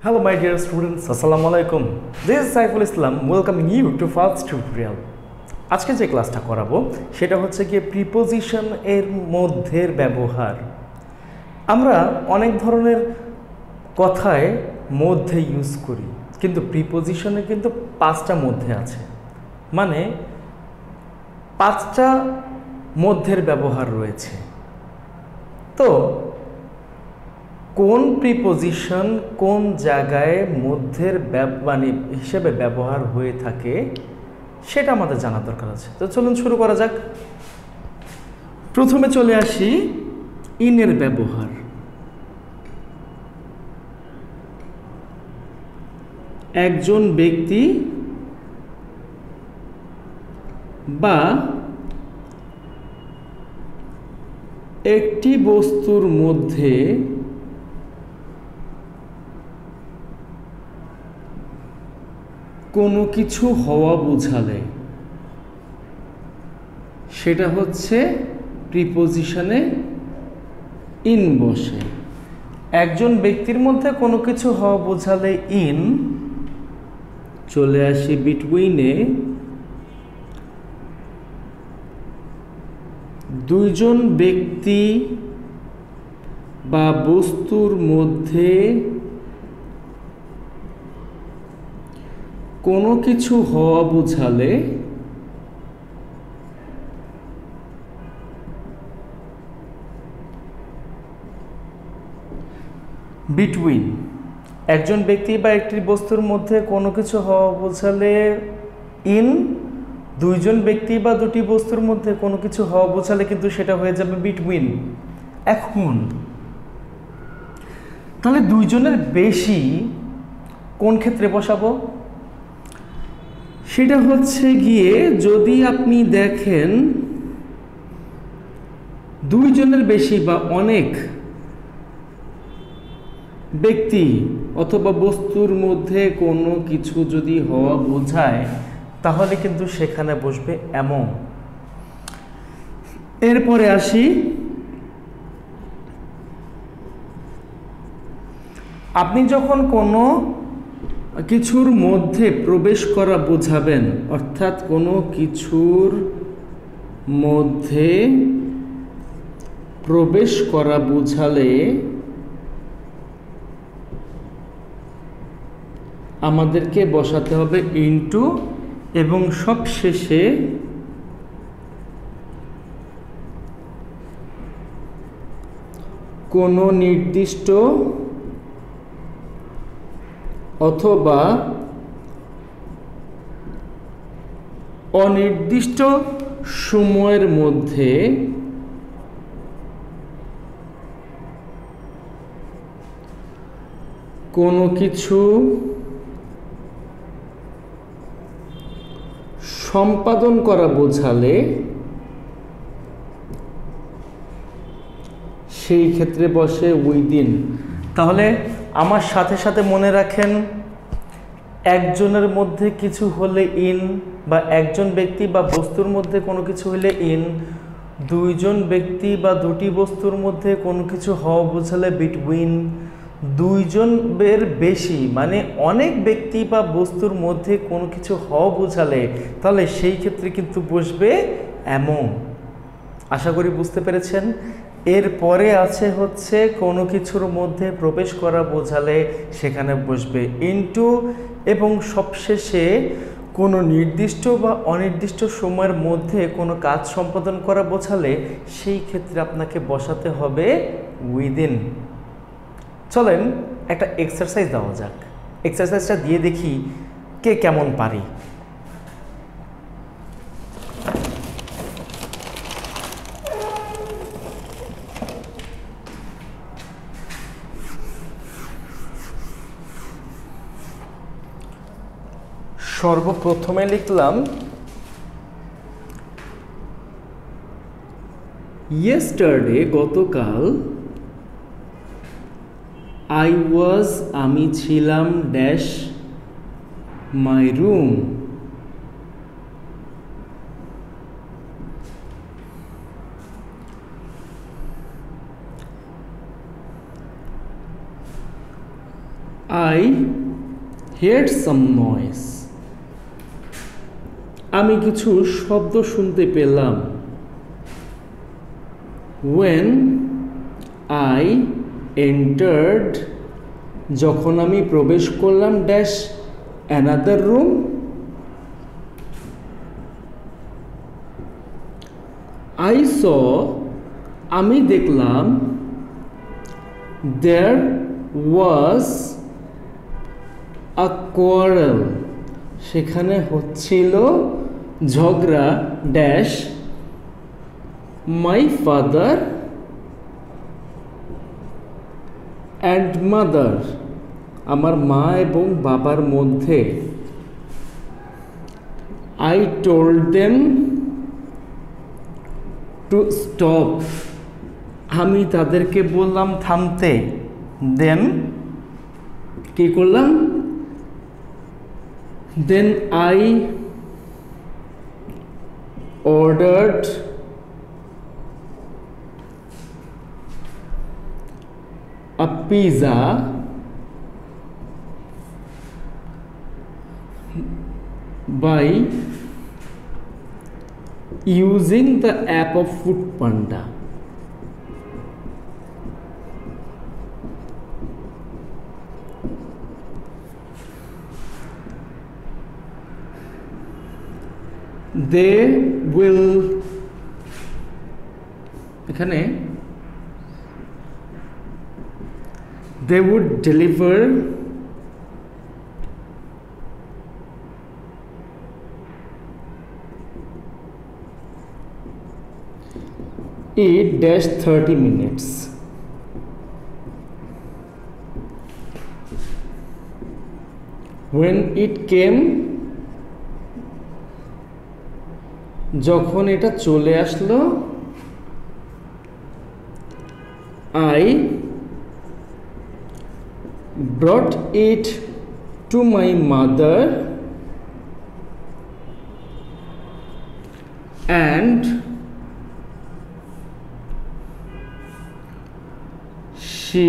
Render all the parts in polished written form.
Hello my dear students, Assalamu alaikum. This is Shaiful Islam welcoming you to first tutorial. আজকে যে ক্লাসটা করাবো সেটা হচ্ছে কি প্রিপোজিশন এর মধ্যের ব্যবহার। আমরা অনেক ধরনের কথায় মধ্যে ইউজ করি, কিন্তু প্রিপোজিশনে কিন্তু পাঁচটা মধ্যে আছে, মানে পাঁচটা মধ্যের ব্যবহার রয়েছে। তো কোন প্রিপোজিশন কোন জায়গায় মধ্যের মানে হিসেবে ব্যবহার হয়ে থাকে সেটা আমাদের জানা দরকার আছে। তো চলুন শুরু করা যাক। প্রথমে চলে আসি ইনের ব্যবহার। একজন ব্যক্তি বা একটি বস্তুর মধ্যে কোনো কিছু হওয়া বোঝালে সেটা হচ্ছে প্রিপোজিশনে ইন বসে। একজন ব্যক্তির মধ্যে কোনো কিছু হওয়া বোঝালে ইন, চলে আসি বিটুইনে। দুইজন ব্যক্তি বা বস্তুর মধ্যে কোনো কিছু হওয়া বোঝালে বিটুইন। একজন ব্যক্তি বা একটি বস্তুর মধ্যে কোনো কিছু হওয়া বোঝালে ইন, দুইজন ব্যক্তি বা দুটি বস্তুর মধ্যে কোনো কিছু হওয়া বোঝালে কিন্তু সেটা হয়ে যাবে বিটুইন। এখন তাহলে দুইজনের বেশি কোন ক্ষেত্রে বসাবো? সেটা হচ্ছে গিয়ে যদি আপনি দেখেন দুইজনের বেশি বা অনেক ব্যক্তি অথবা বস্তুর মধ্যে কোনো কিছু যদি হওয়া বোঝায় তাহলে কিন্তু সেখানে বসবে এমন। এরপরে আসি, আপনি যখন কোনো কিছুর মধ্যে প্রবেশ করা বোঝাবেন, অর্থাৎ কোনো কিছুর মধ্যে প্রবেশ করা বোঝালে আমাদেরকে বসাতে হবে ইনটু, এবং সবশেষে কোনো নির্দিষ্ট অথবা অনির্দিষ্ট সময়ের মধ্যে কোনো কিছু সম্পাদন করা বোঝালে সেই ক্ষেত্রে বসে উইদিন। তাহলে আমার সাথে সাথে মনে রাখেন, একজনের মধ্যে কিছু হলে ইন, বা একজন ব্যক্তি বা বস্তুর মধ্যে কোনো কিছু হলে ইন, দুইজন ব্যক্তি বা দুটি বস্তুর মধ্যে কোনো কিছু হওয়া বোঝালে বিটুইন, দুইজনের বেশি মানে অনেক ব্যক্তি বা বস্তুর মধ্যে কোনো কিছু হওয়া বোঝালে তাহলে সেই ক্ষেত্রে কিন্তু বসবে এমন। আশা করি বুঝতে পেরেছেন। এরপরে আছে হচ্ছে কোনো কিছুর মধ্যে প্রবেশ করা বোঝালে সেখানে বসবে ইনটু, এবং সবশেষে কোনো নির্দিষ্ট বা অনির্দিষ্ট সময়ের মধ্যে কোনো কাজ সম্পাদন করা বোঝালে সেই ক্ষেত্রে আপনাকে বসাতে হবে উইদিন। চলেন একটা এক্সারসাইজ দেওয়া যাক। এক্সারসাইজটা দিয়ে দেখি কে কেমন পারি। সর্বপ্রথমে লিখলাম ইয়েস্টারডে, গতকাল, আমি ছিলাম dash my room. I heard some noise. আমি কিছু শব্দ শুনতে পেলাম। When I entered, যখন আমি প্রবেশ করলাম dash another room, I saw, আমি দেখলাম, there was a quarrel, সেখানে হচ্ছিল ঝগড়া dash my father and mother, আমার মা এবং বাবার মধ্যে। I told them to stop, আমি তাদেরকে বললাম থামতে। Then কি করলাম? Then I ordered a pizza by using the app of Food Panda. They will, এখানে they would deliver it dash 30 minutes. When it came, যখন এটা চলে আসলো, I brought it to my mother and she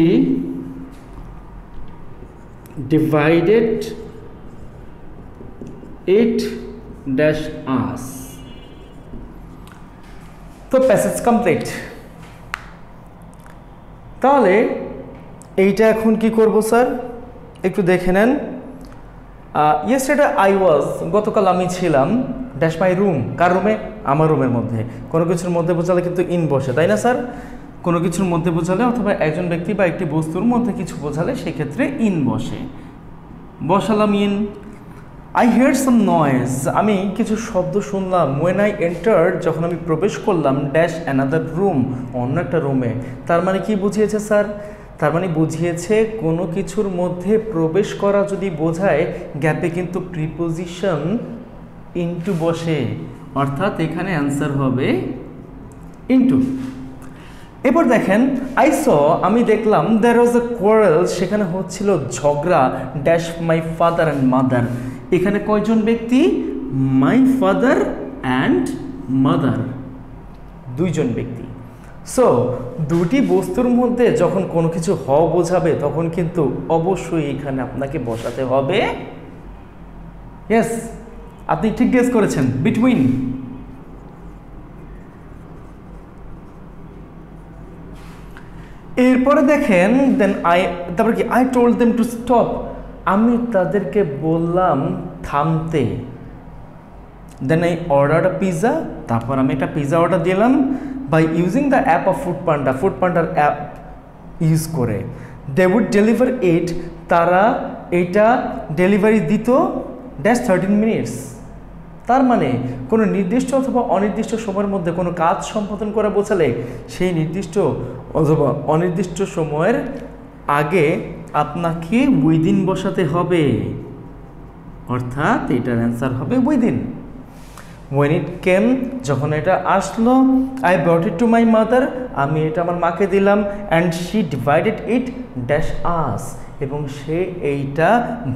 divided it dash us. তো passage complete. তাহলে এইটা এখন কি করব স্যার, একটু দেখে নেন। ইয়েস্টারডে আই ওয়াজ, গতকাল আমি ছিলাম ড্যাশ মাই রুম, কার রুমে? আমার রুমের মধ্যে। কোনো কিছুর মধ্যে বোঝালে কিন্তু ইন বসে, তাই না স্যার? কোনো কিছুর মধ্যে বোঝালে অথবা একজন ব্যক্তি বা একটি বস্তুর মধ্যে কিছু বোঝালে সেক্ষেত্রে ইন বসে। বসালাম in. I heard some noise, আমি কিছু শব্দ শুনলাম। When I entered, যখন আমি প্রবেশ করলাম ড্যাশ another room, অন্য একটা রুমে। তার মানে কি বুঝিয়েছে স্যার? তার মানে বুঝিয়েছে কোনো কিছুর মধ্যে প্রবেশ করা যদি বোঝায় গ্যাপে কিন্তু প্রিপোজিশন ইনটু বসে, অর্থাৎ এখানে অ্যান্সার হবে ইনটু। এরপর দেখেন আই স, আমি দেখলাম, there was a quarrel, সেখানে হচ্ছিল ঝগড়া dash my father and mother. এখানে কয়জন ব্যক্তি? মাই ফাদার অ্যান্ড মাদার, দুইজন ব্যক্তি। সো দুটি বস্তুর মধ্যে যখন কোনো কিছু হওয়া বোঝাবে তখন কিন্তু অবশ্যই এখানে আপনাকে বসাতে হবে, ইয়েস আপনি ঠিক গেস করেছেন, বিটুইন। এরপরে দেখেন দেন তারপর কি? I told them to stop, আমি তাদেরকে বললাম থামতে। Then I order a pizza, তারপর আমি একটা পিৎজা অর্ডার দিলাম by using the app of Foodpanda, ফুড পান্ডার অ্যাপ ইউজ করে। দে উড ডেলিভার ইট, তারা এটা ডেলিভারি দিত ড্যাশ 13 মিনিটস। তার মানে কোনো নির্দিষ্ট অথবা অনির্দিষ্ট সময়ের মধ্যে কোনো কাজ সম্পাদন করা বোঝালে সেই নির্দিষ্ট অথবা অনির্দিষ্ট সময়ের আগে আপনাকে উইদিন বসাতে হবে, অর্থাৎ এটার অ্যান্সার হবে উইদিন। when it came, যখন এটা আসলো, I brought it to my mother, আমি এটা আমার মাকে দিলাম, and she divided it dash us, এবং সে এইটা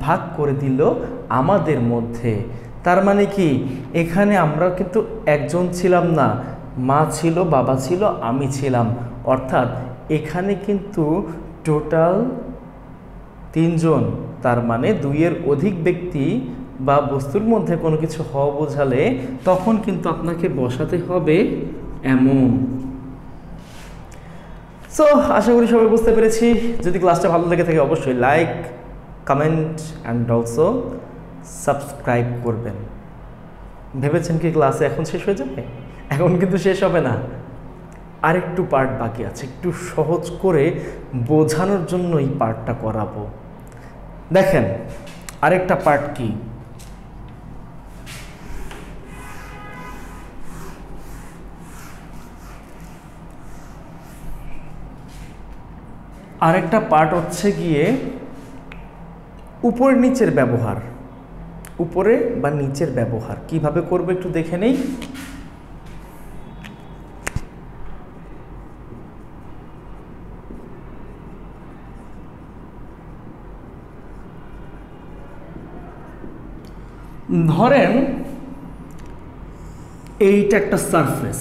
ভাগ করে দিল আমাদের মধ্যে। তার মানে কি এখানে আমরা কিন্তু একজন ছিলাম না, মা ছিল, বাবা ছিল, আমি ছিলাম, অর্থাৎ এখানে কিন্তু টোটাল তিনজন, তার মানে দুইয়ের অধিক ব্যক্তি বা বস্তুর মধ্যে কোনো কিছু হওয়া বোঝালে তখন কিন্তু আপনাকে বসাতে হবে এমন। সো আশা করি সবাই বুঝতে পেরেছি। যদি ক্লাসটা ভালো লেগে থাকে অবশ্যই like, comment and also subscribe করবেন। ভেবেছেন কি ক্লাসে এখন শেষ হয়ে যাবে? এখন কিন্তু শেষ হবে না, আরেকটু পার্ট বাকি আছে। একটু সহজ করে বোঝানোর জন্য এই পার্টটা করাবো। দেখেন আরেকটা পার্ট কি, আরেকটা পার্ট হচ্ছে গিয়ে উপর নিচের ব্যবহার। উপরে বা নিচের ব্যবহার কিভাবে করবে একটু দেখে নেই। ধরেন এইটা একটা সারফেস,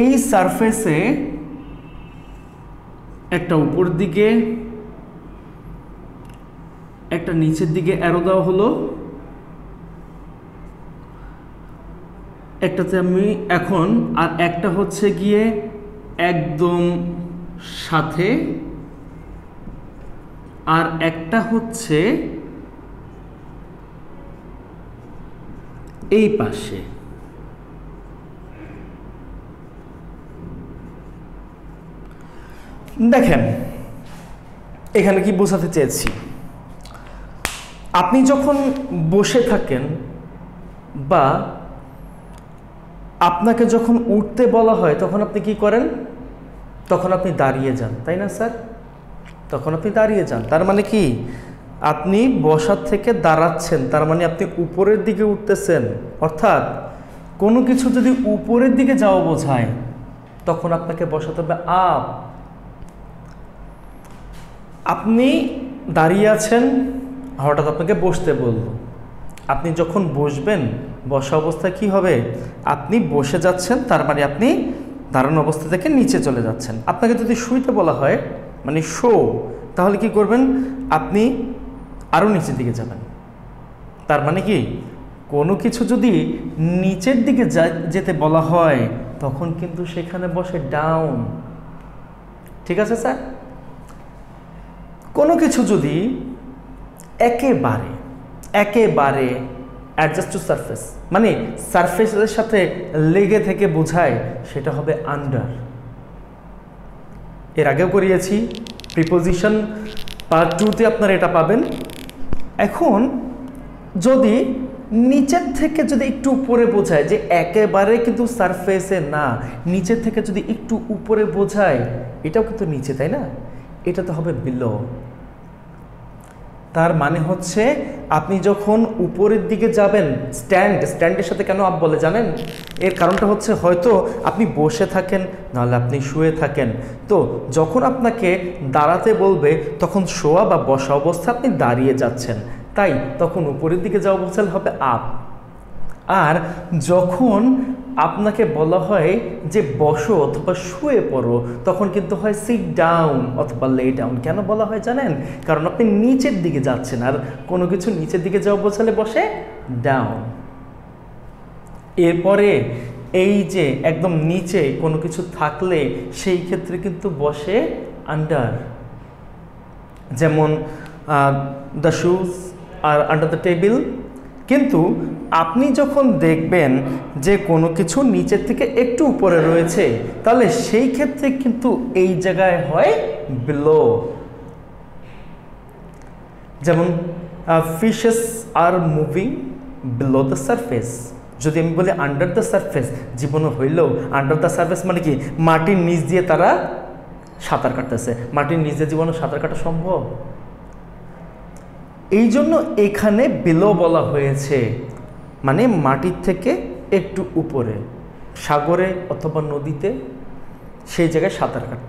এই সারফেসে একটা উপর দিকে একটা নিচের দিকে অ্যারো দেওয়া হলো, একটাতে আমি এখন, আর একটা হচ্ছে গিয়ে একদম সাথে, আর একটা হচ্ছে এই পাশে। দেখেন এখানে কি বোঝাতে চেয়েছি, আপনি যখন বসে থাকেন বা আপনাকে যখন উঠতে বলা হয় তখন আপনি কি করেন? তখন আপনি দাঁড়িয়ে যান, তাই না স্যার? তখন আপনি দাঁড়িয়ে যান। তার মানে কি আপনি বসার থেকে দাঁড়াচ্ছেন, তার মানে আপনি উপরের দিকে উঠতেছেন। অর্থাৎ কোনো কিছু যদি উপরের দিকে যাওয়া বোঝায় তখন আপনাকে বসাতে হবে আপ। আপনি দাঁড়িয়ে আছেন, হঠাৎ আপনাকে বসতে বলল, আপনি যখন বসবেন বসা অবস্থায় কি হবে? আপনি বসে যাচ্ছেন, তার মানে আপনি দাঁড়ানো অবস্থা থেকে নিচে চলে যাচ্ছেন। আপনাকে যদি শুইতে বলা হয় মানে শো, তাহলে কি করবেন? আপনি আরও নিচের দিকে যাবেন। তার মানে কি কোনো কিছু যদি নিচের দিকে যেতে বলা হয় তখন কিন্তু সেখানে বসে ডাউন। ঠিক আছে স্যার? কোনো কিছু যদি একেবারে একেবারে অ্যাডজাস্ট টু সারফেস মানে সারফেসের সাথে লেগে থেকে বোঝায়, সেটা হবে আন্ডার। এর আগেও করিয়েছি, প্রিপোজিশন পার্ট 2-তে আপনারা এটা পাবেন। এখন যদি নিচের থেকে যদি একটু উপরে বোঝায়, যে একেবারে কিন্তু সারফেসে না, নিচের থেকে যদি একটু উপরে বোঝায়, এটাও কিন্তু নিচে, তাই না? এটা তো হবে বিলো। তার মানে হচ্ছে আপনি যখন উপরের দিকে যাবেন, স্ট্যান্ডের সাথে কেন আপ বলে জানেন? এর কারণটা হচ্ছে হয়তো আপনি বসে থাকেন, নাহলে আপনি শুয়ে থাকেন। তো যখন আপনাকে দাঁড়াতে বলবে তখন শোয়া বা বসা অবস্থা আপনি দাঁড়িয়ে যাচ্ছেন, তাই তখন উপরের দিকে যাওয়া বোঝালে হবে আপ। আর যখন আপনাকে বলা হয় যে বসো অথবা শুয়ে পড়ো তখন কিন্তু হয় সিট ডাউন অথবা লে ডাউন। কেন বলা হয় জানেন? কারণ আপনি নিচের দিকে যাচ্ছেন, আর কোনো কিছু নিচের দিকে যাওয়া বোঝালে বসে ডাউন। এরপরে এই যে একদম নিচে কোনো কিছু থাকলে সেই ক্ষেত্রে কিন্তু বসে আন্ডার। যেমন দ্য শুজ আর আন্ডার দ্য টেবিল। কিন্তু আপনি যখন দেখবেন যে কোনো কিছু নিচের থেকে একটু উপরে রয়েছে, তাহলে সেই ক্ষেত্রে কিন্তু এই জায়গায় হয় বিলো। যেমন fishes are moving below the surface. যদি আমি বলি আন্ডার দ্য সারফেস, জীবনে হইলেও আন্ডার দ্য সারফেস মানে কি মাটির নিচ দিয়ে তারা সাঁতার কাটতেছে। মাটির নিচ দিয়ে জীবনে সাঁতার কাটা সম্ভব? এই জন্য এখানে বিলো বলা হয়েছে, মানে মাটির থেকে একটু উপরে, সাগরে অথবা নদীতে সেই জায়গায় সাঁতার কাটতে।